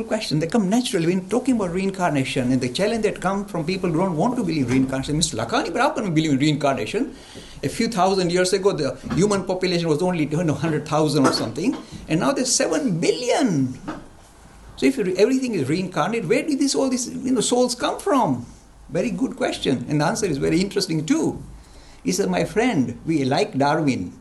question. They come naturally when talking about reincarnation, and the challenge that comes from people who don't want to believe in reincarnation. Mr. Lakhani, but how can we believe in reincarnation? A few thousand years ago, the human population was only 100,000 or something, and now there's 7 billion. So if everything is reincarnated, where did all these souls come from? Very good question, and the answer is very interesting too. He said, my friend, we like Darwin.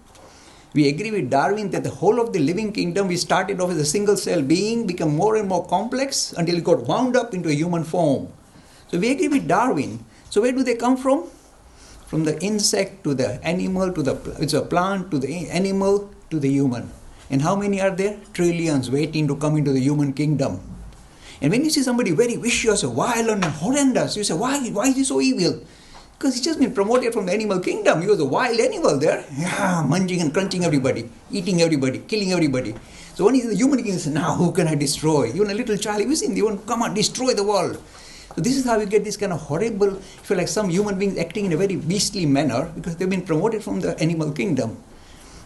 We agree with Darwin that the whole of the living kingdom, we started off as a single cell being, become more and more complex until it got wound up into a human form. So we agree with Darwin. So where do they come from? From the insect to the animal to it's a plant to the animal to the human. And how many are there? Trillions waiting to come into the human kingdom. And when you see somebody very vicious or violent and horrendous, you say, why is he so evil? Because he's just been promoted from the animal kingdom. He was a wild animal there, munching and crunching everybody, eating everybody, killing everybody. So when he's in the human kingdom, he says, now who can I destroy? Even a little child, you've seen, they want to come and destroy the world. So this is how you get this kind of horrible, you feel like some human beings acting in a very beastly manner because they've been promoted from the animal kingdom.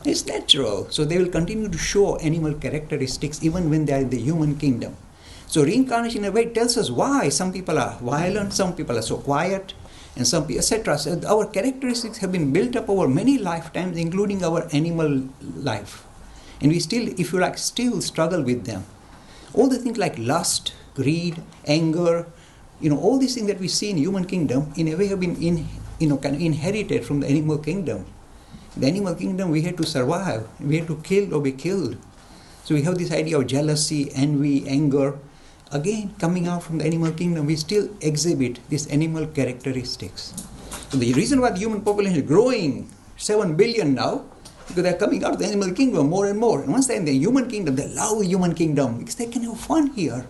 It's natural. So they will continue to show animal characteristics even when they are in the human kingdom. So reincarnation in a way tells us why some people are violent, some people are so quiet, and some people, etc. So our characteristics have been built up over many lifetimes, including our animal life. And we still, if you like, still struggle with them. All the things like lust, greed, anger, all these things that we see in human kingdom, in a way have been kind of inherited from the animal kingdom. In the animal kingdom, we had to survive. We had to kill or be killed. So we have this idea of jealousy, envy, anger. Again, coming out from the animal kingdom, we still exhibit these animal characteristics. So the reason why the human population is growing, 7 billion now, because they're coming out of the animal kingdom more and more. And once they're in the human kingdom, they love the human kingdom because they can have fun here.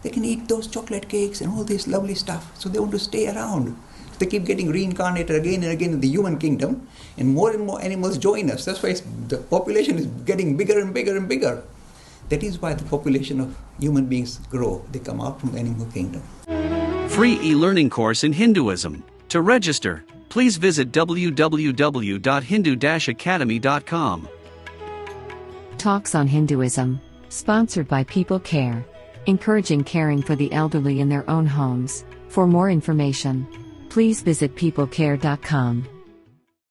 They can eat those chocolate cakes and all this lovely stuff. So they want to stay around. They keep getting reincarnated again and again in the human kingdom, and more animals join us. That's why the population is getting bigger and bigger and bigger. That is why the population of human beings grow. They come out from the animal kingdom. Free e-learning course in Hinduism. To register, please visit www.hindu-academy.com. Talks on Hinduism. Sponsored by People Care. Encouraging caring for the elderly in their own homes. For more information, please visit peoplecare.com.